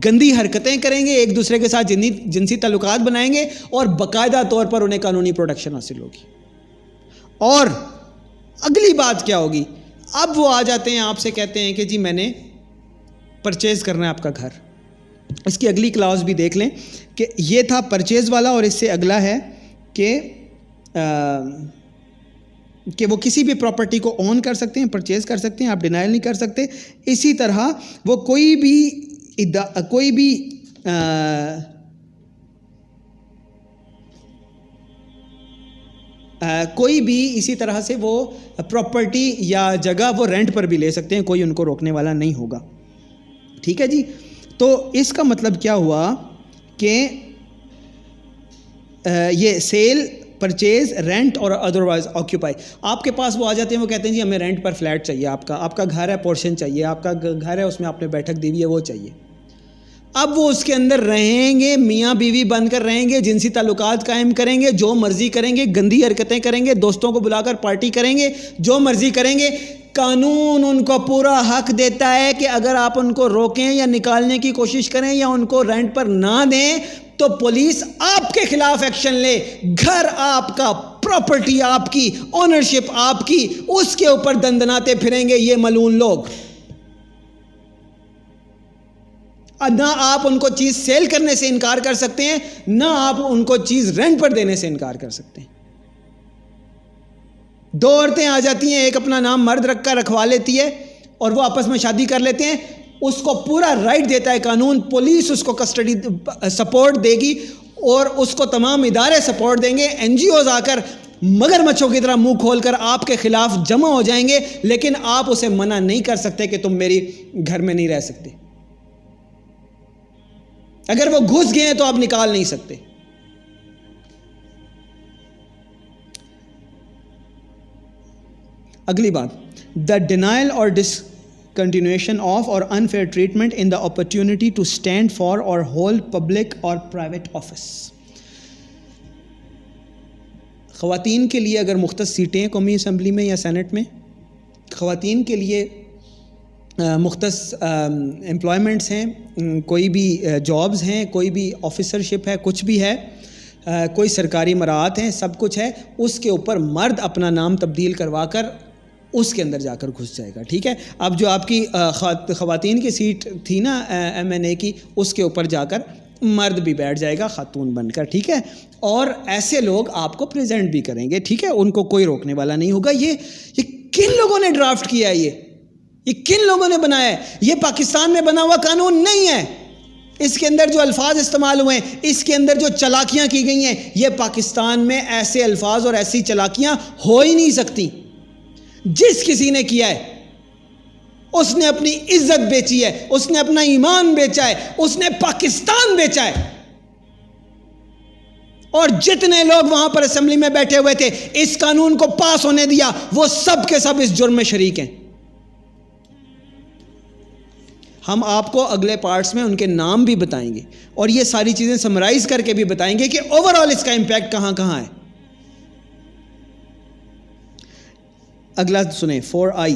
گندی حرکتیں کریں گے, ایک دوسرے کے ساتھ جنسی تعلقات بنائیں گے, اور باقاعدہ طور پر انہیں قانونی پروٹیکشن حاصل ہوگی. اور اگلی بات کیا ہوگی؟ اب وہ آ جاتے ہیں آپ سے کہتے ہیں کہ جی میں نے پرچیز کرنا ہے آپ کا گھر. اس کی اگلی کلاس بھی دیکھ لیں کہ یہ تھا پرچیز والا, اور اس سے اگلا ہے کہ وہ کسی بھی پراپرٹی کو اون کر سکتے ہیں, پرچیز کر سکتے ہیں, آپ ڈینائل نہیں کر سکتے. اسی طرح وہ کوئی بھی اسی طرح سے وہ پراپرٹی یا جگہ وہ رینٹ پر بھی لے سکتے ہیں, کوئی ان کو روکنے والا نہیں ہوگا. ٹھیک ہے جی. تو اس کا مطلب کیا ہوا کہ یہ سیل, پرچیز, رینٹ اور ادروائز آکیوپائی, آپ کے پاس وہ آ جاتے ہیں, وہ کہتے ہیں جی ہمیں رینٹ پر فلیٹ چاہیے, آپ کا گھر ہے, پورشن چاہیے, آپ کا گھر ہے اس میں آپ نے بیٹھک دی ہوئی ہے, وہ چاہیے. اب وہ اس کے اندر رہیں گے, میاں بیوی بن کر رہیں گے, جنسی تعلقات قائم کریں گے, جو مرضی کریں گے, گندی حرکتیں کریں گے, دوستوں کو بلا کر پارٹی کریں گے, جو مرضی کریں گے. قانون ان کو پورا حق دیتا ہے کہ اگر آپ ان کو روکیں یا نکالنے کی کوشش کریں یا ان کو رینٹ پر نہ دیں تو پولیس آپ کے خلاف ایکشن لے, گھر آپ کا پراپرٹی آپ کی، اونرشپ آپ کی، اس کے اوپر دندناتے پھریں گے یہ ملعون لوگ. نہ آپ ان کو چیز سیل کرنے سے انکار کر سکتے ہیں، نہ آپ ان کو چیز رینٹ پر دینے سے انکار کر سکتے ہیں. دو عورتیں آ جاتی ہیں، ایک اپنا نام مرد رکھ کر رکھوا لیتی ہے اور وہ آپس میں شادی کر لیتے ہیں. اس کو پورا رائٹ دیتا ہے قانون، پولیس اس کو کسٹڈی سپورٹ دے گی اور اس کو تمام ادارے سپورٹ دیں گے. این جی اوز آ کر مگر مچھوں کی طرح منہ کھول کر آپ کے خلاف جمع ہو جائیں گے، لیکن آپ اسے منع نہیں کر سکتے کہ تم میری گھر میں نہیں رہ سکتے. اگر وہ گھس گئے ہیں تو آپ نکال نہیں سکتے. اگلی بات، دا ڈینائل اور discontinuation of or unfair treatment in the opportunity to stand for or hold public or private office. خواتین کے لیے اگر مختص سیٹیں ہیں قومی اسمبلی میں یا سینٹ میں، خواتین کے لیے مختص امپلائمنٹس ہیں، کوئی بھی جابز ہیں، کوئی بھی آفیسرشپ ہے، کچھ بھی ہے، کوئی سرکاری مراعات ہیں، سب کچھ ہے، اس کے اوپر مرد اپنا نام تبدیل کروا کر اس کے اندر جا کر گھس جائے گا. ٹھیک ہے، اب جو آپ کی خواتین کی سیٹ تھی نا ایم این اے کی، اس کے اوپر جا کر مرد بھی بیٹھ جائے گا خاتون بن کر. ٹھیک ہے، اور ایسے لوگ آپ کو پریزنٹ بھی کریں گے. ٹھیک ہے، ان کو کوئی روکنے والا نہیں ہوگا. یہ کن لوگوں نے ڈرافٹ کیا ہے؟ یہ کن لوگوں نے بنایا ہے؟ یہ پاکستان میں بنا ہوا قانون نہیں ہے. اس کے اندر جو الفاظ استعمال ہوئے ہیں، اس کے اندر جو چلاکیاں کی گئی ہیں، یہ پاکستان میں ایسے الفاظ اور ایسی چلاکیاں ہو ہی نہیں سکتی. جس کسی نے کیا ہے اس نے اپنی عزت بیچی ہے، اس نے اپنا ایمان بیچا ہے، اس نے پاکستان بیچا ہے. اور جتنے لوگ وہاں پر اسمبلی میں بیٹھے ہوئے تھے، اس قانون کو پاس ہونے دیا، وہ سب کے سب اس جرم میں شریک ہیں. ہم آپ کو اگلے پارٹس میں ان کے نام بھی بتائیں گے اور یہ ساری چیزیں سمرائز کر کے بھی بتائیں گے کہ اوور آل اس کا امپیکٹ کہاں کہاں ہے. اگلا سنیں، 4I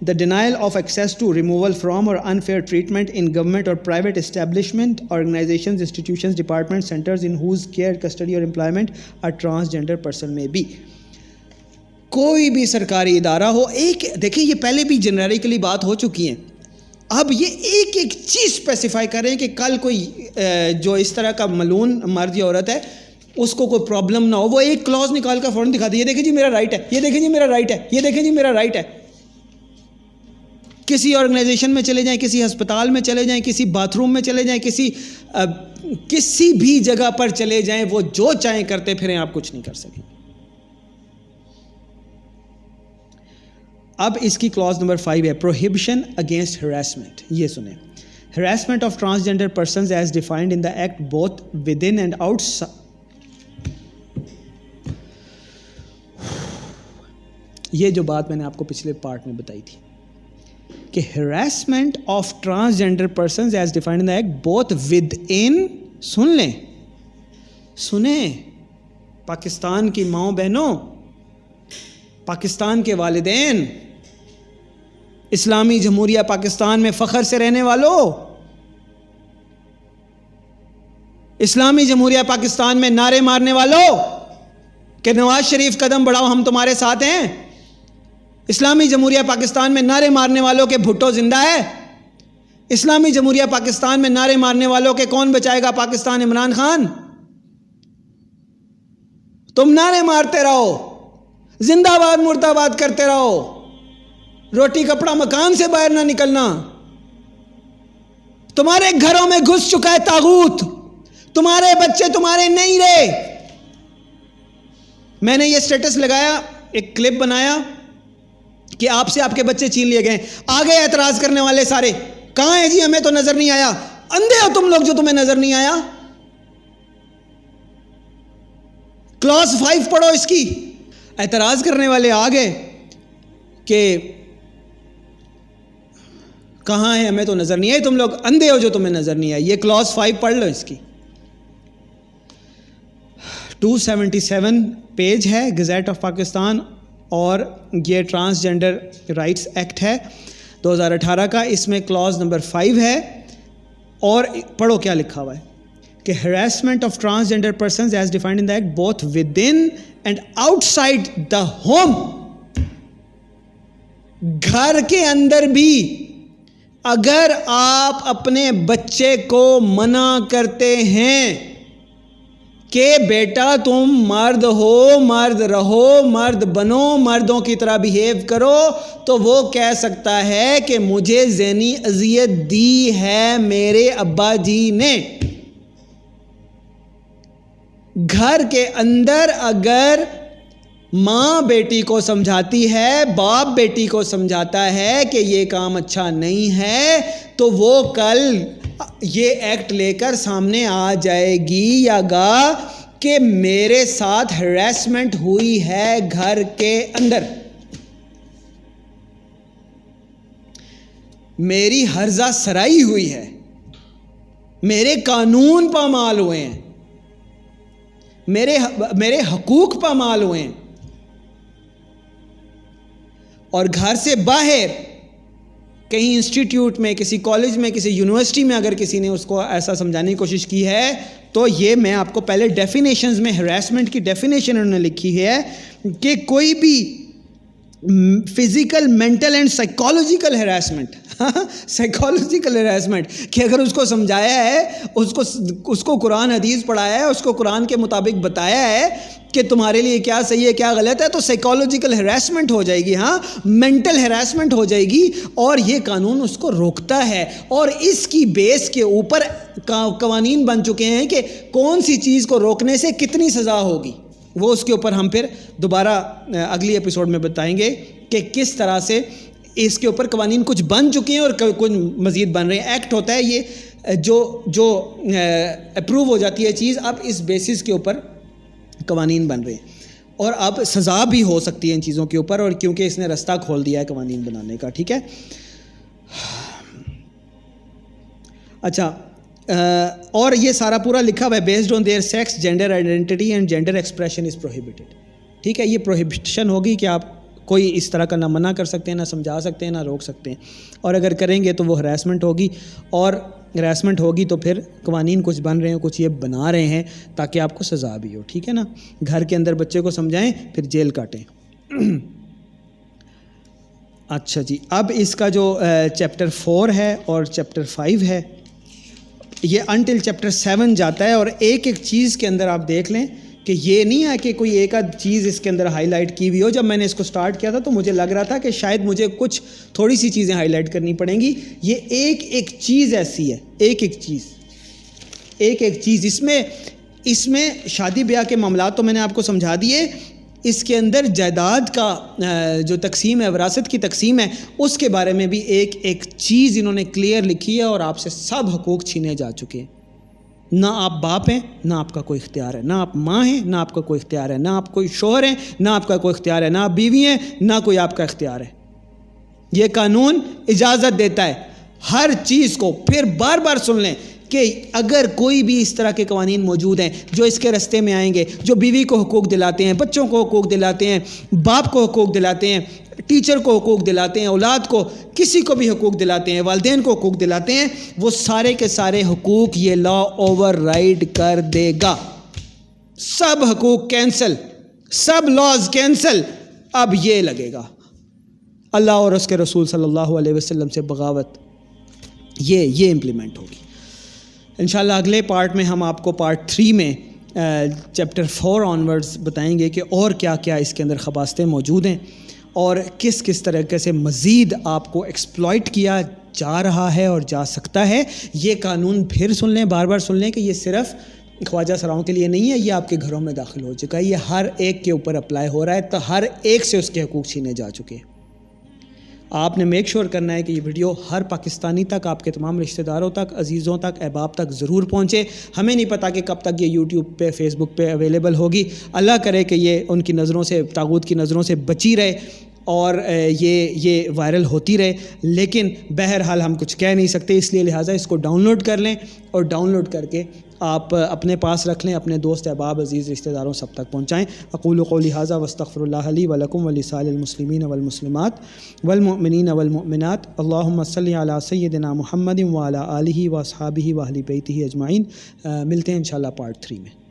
the denial of access to, removal from or unfair treatment in government or private establishment, organizations, institutions, departments, centers in whose care, custody or employment a transgender person may be. کوئی بھی سرکاری ادارہ ہو، ایک دیکھیں یہ پہلے بھی جنریکلی بات ہو چکی ہیں، اب یہ ایک ایک چیز اسپیسیفائی کریں کہ کل کوئی جو اس طرح کا ملعون مرد یا عورت ہے اس کو کوئی پرابلم نہ ہو، وہ ایک کلاز نکال کر فوراً دکھا دے، یہ دیکھیں جی میرا رائٹ ہے، یہ دیکھیں جی میرا رائٹ ہے، یہ دیکھیں جی میرا رائٹ ہے. کسی آرگنائزیشن میں چلے جائیں، کسی ہسپتال میں چلے جائیں، کسی باتھ روم میں چلے جائیں، کسی بھی جگہ پر چلے جائیں، وہ جو چاہیں کرتے پھریں، آپ کچھ نہیں کر سکیں. اب اس کی کلاز نمبر 5 ہے، پروہیبیشن اگینسٹ ہراسمنٹ. یہ سنیں، harassment of transgender persons as defined in the act both within and out. یہ جو بات میں نے آپ کو پچھلے پارٹ میں بتائی تھی کہ harassment of transgender persons as defined in the act both within, سن لیں، سنیں پاکستان کی ماؤں بہنوں، پاکستان کے والدین، اسلامی جمہوریہ پاکستان میں فخر سے رہنے والوں، اسلامی جمہوریہ پاکستان میں نعرے مارنے والوں کہ نواز شریف قدم بڑھاؤ ہم تمہارے ساتھ ہیں، اسلامی جمہوریہ پاکستان میں نعرے مارنے والوں کے بھٹو زندہ ہے، اسلامی جمہوریہ پاکستان میں نعرے مارنے والوں کے کون بچائے گا پاکستان، عمران خان. تم نعرے مارتے رہو، زندہ باد مردہ باد کرتے رہو، روٹی کپڑا مکان سے باہر نہ نکلنا. تمہارے گھروں میں گھس چکا ہے طاغوت، تمہارے بچے تمہارے نہیں رہے. میں نے یہ سٹیٹس لگایا، ایک کلپ بنایا کہ آپ سے آپ کے بچے چھین لیے گئے. آگے اعتراض کرنے والے سارے، کہاں ہے جی ہمیں تو نظر نہیں آیا. اندھے ہو تم لوگ جو تمہیں نظر نہیں آیا. کلاس 5 پڑھو اس کی. اعتراض کرنے والے آگے کہ کہاں ہے ہمیں تو نظر نہیں آئی، تم لوگ اندھے ہو جو تمہیں نظر نہیں آئی. یہ کلاس 5 پڑھ لو اس کی. 277 پیج ہے گزیٹ آف پاکستان اور یہ ٹرانسجینڈر رائٹس ایکٹ ہے 2018 کا. اس میں کلاز نمبر 5 ہے اور پڑھو کیا لکھا ہوا ہے. کہ harassment of transgender persons as defined in the act both within and outside the home, گھر کے اندر بھی اگر آپ اپنے بچے کو منع کرتے ہیں کہ بیٹا تم مرد ہو، مرد رہو، مرد بنو، مردوں کی طرح بیہیو کرو، تو وہ کہہ سکتا ہے کہ مجھے ذہنی اذیت دی ہے میرے ابا جی نے۔ گھر کے اندر اگر ماں بیٹی کو سمجھاتی ہے، باپ بیٹی کو سمجھاتا ہے کہ یہ کام اچھا نہیں ہے، تو وہ کل یہ ایکٹ لے کر سامنے آ جائے گی یا گا کہ میرے ساتھ ہراسمنٹ ہوئی ہے گھر کے اندر، میری ہرزہ سرائی ہوئی ہے، میرے قانون پامال ہوئے ہیں، میرے حقوق پامال ہوئے ہیں۔ اور گھر سے باہر کہیں انسٹیٹیوٹ میں، کسی کالج میں، کسی یونیورسٹی میں اگر کسی نے اس کو ایسا سمجھانے کی کوشش کی ہے، تو یہ میں آپ کو پہلے ڈیفینیشنز میں ہراسمنٹ کی ڈیفینیشن انہوں نے لکھی ہے کہ کوئی بھی physical, mental and psychological harassment, psychological harassment, کہ اگر اس کو سمجھایا ہے، اس کو قرآن حدیث پڑھایا ہے، اس کو قرآن کے مطابق بتایا ہے کہ تمہارے لیے کیا صحیح ہے کیا غلط ہے، تو سائیکالوجیکل ہراسمنٹ ہو جائے گی، ہاں مینٹل ہراسمنٹ ہو جائے گی، اور یہ قانون اس کو روکتا ہے۔ اور اس کی بیس کے اوپر قوانین بن چکے ہیں کہ کون سی چیز کو روکنے سے کتنی سزا ہوگی، وہ اس کے اوپر ہم پھر دوبارہ اگلی ایپیسوڈ میں بتائیں گے کہ کس طرح سے اس کے اوپر قوانین کچھ بن چکے ہیں اور کچھ مزید بن رہے ہیں۔ ایکٹ ہوتا ہے یہ جو اپروو ہو جاتی ہے چیز، اب اس بیسس کے اوپر قوانین بن رہے ہیں، اور اب سزا بھی ہو سکتی ہے ان چیزوں کے اوپر، اور کیونکہ اس نے رستہ کھول دیا ہے قوانین بنانے کا، ٹھیک ہے۔ اچھا، اور یہ سارا پورا لکھا ہوا ہے based on their sex, gender identity and gender expression is prohibited, ٹھیک ہے۔ یہ پروہیبیشن ہوگی کہ آپ کوئی اس طرح کا نہ منع کر سکتے ہیں، نہ سمجھا سکتے ہیں، نہ روک سکتے ہیں، اور اگر کریں گے تو وہ ہراسمنٹ ہوگی، اور ہراسمنٹ ہوگی تو پھر قوانین کچھ بن رہے ہیں، کچھ یہ بنا رہے ہیں تاکہ آپ کو سزا بھی ہو، ٹھیک ہے نا۔ گھر کے اندر بچے کو سمجھائیں، پھر جیل کاٹیں۔ اچھا جی، اب اس کا جو چیپٹر 4 ہے اور چیپٹر 5 ہے، یہ انٹل چیپٹر 7 جاتا ہے، اور ایک ایک چیز کے اندر آپ دیکھ لیں کہ یہ نہیں ہے کہ کوئی ایک آدھ چیز اس کے اندر ہائی لائٹ کی ہوئی ہو۔ جب میں نے اس کو سٹارٹ کیا تھا تو مجھے لگ رہا تھا کہ شاید مجھے کچھ تھوڑی سی چیزیں ہائی لائٹ کرنی پڑیں گی، یہ ایک ایک چیز ایسی ہے، ایک ایک چیز اس میں شادی بیاہ کے معاملات تو میں نے آپ کو سمجھا دیے، اس کے اندر جائیداد کا جو تقسیم ہے، وراثت کی تقسیم ہے، اس کے بارے میں بھی ایک ایک چیز انہوں نے کلیئر لکھی ہے، اور آپ سے سب حقوق چھینے جا چکے ہیں۔ نہ آپ باپ ہیں، نہ آپ کا کوئی اختیار ہے، نہ آپ ماں ہیں، نہ آپ کا کوئی اختیار ہے، نہ آپ کوئی شوہر ہیں، نہ آپ کا کوئی اختیار ہے، نہ آپ بیوی ہیں، نہ کوئی آپ کا اختیار ہے۔ یہ قانون اجازت دیتا ہے ہر چیز کو۔ پھر بار بار سن لیں کہ اگر کوئی بھی اس طرح کے قوانین موجود ہیں جو اس کے رستے میں آئیں گے، جو بیوی کو حقوق دلاتے ہیں، بچوں کو حقوق دلاتے ہیں، باپ کو حقوق دلاتے ہیں، ٹیچر کو حقوق دلاتے ہیں، اولاد کو، کسی کو بھی حقوق دلاتے ہیں، والدین کو حقوق دلاتے ہیں، وہ سارے کے سارے حقوق یہ لا اوور رائڈ کر دے گا۔ سب حقوق کینسل، سب لاز کینسل۔ اب یہ لگے گا اللہ اور اس کے رسول صلی اللہ علیہ وسلم سے بغاوت، یہ امپلیمنٹ ہوگی۔ انشاءاللہ اگلے پارٹ میں ہم آپ کو پارٹ 3 میں چیپٹر 4 آنورڈز بتائیں گے کہ اور کیا کیا اس کے اندر خباستیں موجود ہیں، اور کس کس طریقے سے مزید آپ کو ایکسپلائٹ کیا جا رہا ہے اور جا سکتا ہے۔ یہ قانون پھر سن لیں، بار بار سن لیں کہ یہ صرف خواجہ سراؤں کے لیے نہیں ہے، یہ آپ کے گھروں میں داخل ہو چکا ہے، یہ ہر ایک کے اوپر اپلائی ہو رہا ہے، تو ہر ایک سے اس کے حقوق چھینے جا چکے ہیں۔ آپ نے میک شور کرنا ہے کہ یہ ویڈیو ہر پاکستانی تک، آپ کے تمام رشتہ داروں تک، عزیزوں تک، احباب تک ضرور پہنچے۔ ہمیں نہیں پتہ کہ کب تک یہ یوٹیوب پہ، فیس بک پہ اویلیبل ہوگی، اللہ کرے کہ یہ ان کی نظروں سے، طاغوت کی نظروں سے بچی رہے اور یہ وائرل ہوتی رہے، لیکن بہرحال ہم کچھ کہہ نہیں سکتے، اس لیے لہٰذا اس کو ڈاؤن لوڈ کر لیں، اور ڈاؤن لوڈ کر کے آپ اپنے پاس رکھ لیں، اپنے دوست احباب عزیز رشتہ داروں سب تک پہنچائیں۔ اقول قولی ھذا واستغفر اللہ لی ولکم ولسائر المسلمین والمسلمات والمؤمنین والمؤمنات۔ اللہم صلی علی سیدنا محمد وعلی آلہ واصحابہ واہل بیتہ اجمعین۔ ملتے ہیں انشاءاللہ پارٹ 3 میں۔